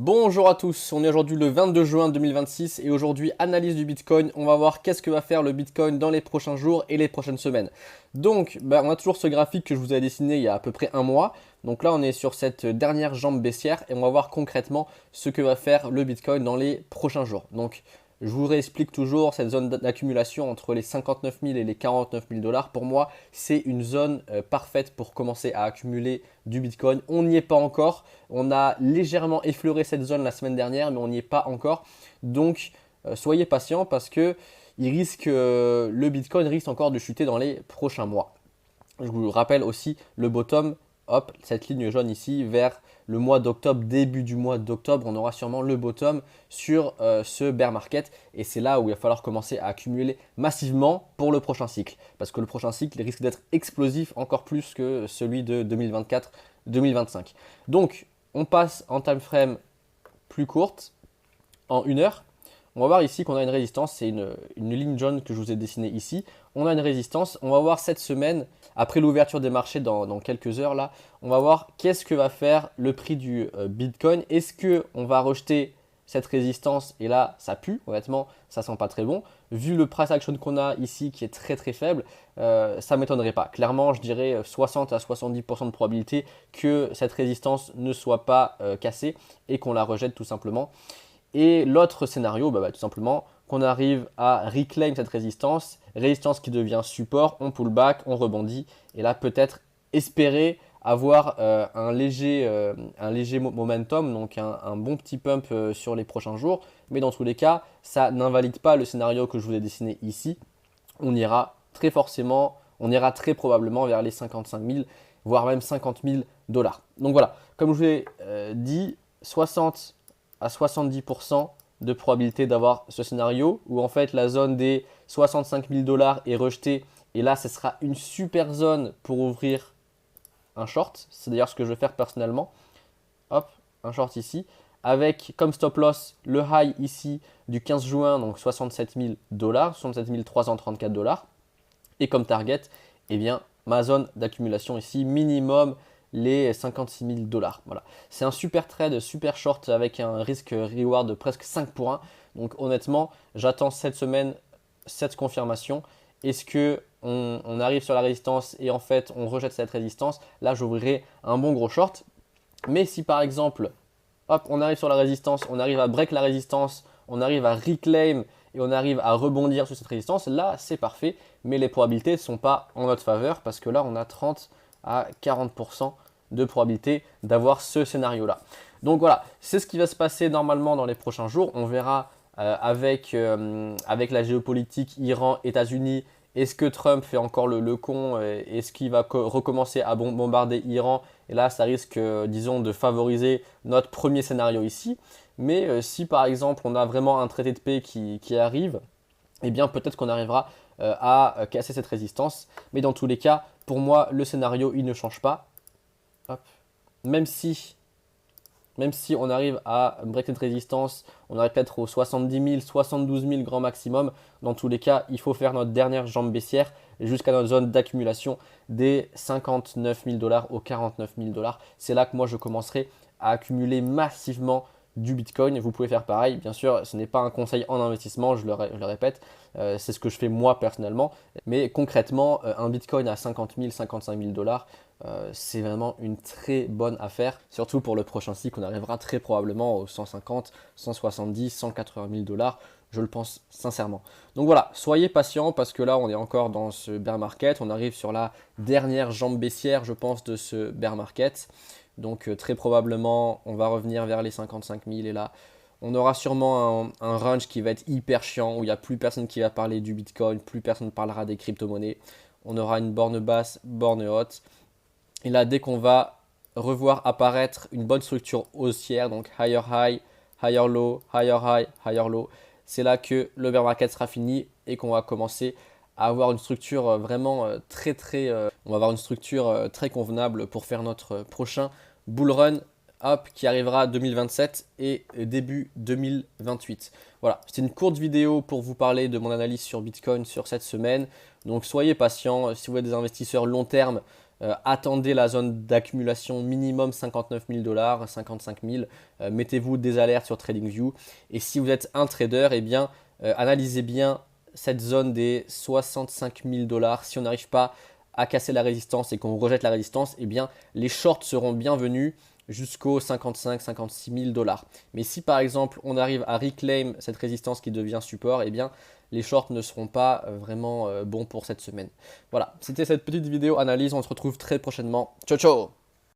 Bonjour à tous, on est aujourd'hui le 22 juin 2026 et aujourd'hui analyse du Bitcoin. On va voir qu'est-ce que va faire le Bitcoin dans les prochains jours et les prochaines semaines. Donc on a toujours ce graphique que je vous ai dessiné il y a à peu près un mois. Donc là on est sur cette dernière jambe baissière et on va voir concrètement ce que va faire le Bitcoin dans les prochains jours. Donc je vous réexplique toujours cette zone d'accumulation entre les 59 000 et les 49 000 dollars. Pour moi, c'est une zone parfaite pour commencer à accumuler du Bitcoin. On n'y est pas encore. On a légèrement effleuré cette zone la semaine dernière, mais on n'y est pas encore. Donc, soyez patient parce que le Bitcoin risque encore de chuter dans les prochains mois. Je vous rappelle aussi le bottom, hop, cette ligne jaune ici, vers le mois d'octobre, début du mois d'octobre, on aura sûrement le bottom sur ce bear market. Et c'est là où il va falloir commencer à accumuler massivement pour le prochain cycle. Parce que le prochain cycle risque d'être explosif encore plus que celui de 2024-2025. Donc, on passe en time frame plus courte, en 1 heure. On va voir ici qu'on a une résistance, c'est une ligne jaune que je vous ai dessinée ici. On a une résistance, on va voir cette semaine, après l'ouverture des marchés dans quelques heures là, on va voir qu'est-ce que va faire le prix du Bitcoin. Est-ce qu'on va rejeter cette résistance et là ça pue, honnêtement ça sent pas très bon. Vu le price action qu'on a ici qui est très très faible, ça ne m'étonnerait pas. Clairement je dirais 60 à 70% de probabilité que cette résistance ne soit pas cassée et qu'on la rejette tout simplement. Et l'autre scénario, tout simplement, qu'on arrive à reclaim cette résistance qui devient support, on pull back, on rebondit, et là peut-être espérer avoir un léger momentum, donc un bon petit pump sur les prochains jours. Mais dans tous les cas, ça n'invalide pas le scénario que je vous ai dessiné ici. On ira très forcément, on ira très probablement vers les 55 000, voire même 50 000 dollars. Donc voilà, comme je vous l'ai dit, 60 à 70% de probabilité d'avoir ce scénario où en fait la zone des 65 000 dollars est rejetée et là ce sera une super zone pour ouvrir un short. C'est d'ailleurs ce que je vais faire personnellement. Hop, un short ici avec comme stop loss le high ici du 15 juin, donc 67 000 dollars, 67 334 dollars. Et comme target, eh bien, ma zone d'accumulation ici, minimum les 56 000 dollars. Voilà. C'est un super trade, super short avec un risque reward de presque 5 pour 1. Donc honnêtement, j'attends cette semaine cette confirmation. Est-ce que on arrive sur la résistance et en fait on rejette cette résistance? Là, j'ouvrirai un bon gros short. Mais si par exemple, hop, on arrive sur la résistance, on arrive à break la résistance, on arrive à reclaim et on arrive à rebondir sur cette résistance, là c'est parfait, mais les probabilités ne sont pas en notre faveur parce que là on a 30 à 40% de probabilité d'avoir ce scénario-là. Donc voilà, c'est ce qui va se passer normalement dans les prochains jours. On verra avec la géopolitique Iran-États-Unis. Est-ce que Trump fait encore le con? Est-ce qu'il va recommencer à bombarder Iran? Et là, ça risque, disons, de favoriser notre premier scénario ici. Mais si par exemple on a vraiment un traité de paix qui arrive, eh bien peut-être qu'on arrivera à casser cette résistance. Mais dans tous les cas, pour moi, le scénario, il ne change pas. Hop. Même si on arrive à break cette résistance, on arrive peut-être aux 70 000, 72 000 grand maximum. Dans tous les cas, il faut faire notre dernière jambe baissière jusqu'à notre zone d'accumulation des 59 000 dollars aux 49 000 dollars. C'est là que moi, je commencerai à accumuler massivement du Bitcoin. Vous pouvez faire pareil. Bien sûr, ce n'est pas un conseil en investissement, je le répète. C'est ce que je fais moi personnellement. Mais concrètement, un Bitcoin à 50 000, 55 000 dollars, c'est vraiment une très bonne affaire. Surtout pour le prochain cycle, on arrivera très probablement aux 150, 170, 180 000 dollars. Je le pense sincèrement. Donc voilà, soyez patients parce que là, on est encore dans ce bear market. On arrive sur la dernière jambe baissière, je pense, de ce bear market. Donc très probablement, on va revenir vers les 55 000 et là, on aura sûrement un range qui va être hyper chiant où il n'y a plus personne qui va parler du Bitcoin, plus personne ne parlera des crypto-monnaies. On aura une borne basse, borne haute. Et là, dès qu'on va revoir apparaître une bonne structure haussière, donc higher high, higher low, higher high, higher low, c'est là que le bear market sera fini et qu'on va commencer à avoir une structure vraiment on va avoir une structure très convenable pour faire notre prochain bull run qui arrivera 2027 et début 2028. Voilà, c'était une courte vidéo pour vous parler de mon analyse sur Bitcoin sur cette semaine. Donc soyez patients, si vous êtes des investisseurs long terme, Attendez la zone d'accumulation minimum 59 000 $, 55 000. Mettez-vous des alertes sur TradingView. Et si vous êtes un trader, eh bien, analysez bien cette zone des 65 000 $. Si on n'arrive pas à casser la résistance et qu'on rejette la résistance, eh bien, les shorts seront bienvenus jusqu'aux 55-56 000 $. Mais si par exemple on arrive à reclaim cette résistance qui devient support, eh bien les shorts ne seront pas vraiment bons pour cette semaine. Voilà, c'était cette petite vidéo analyse, on se retrouve très prochainement. Ciao ciao.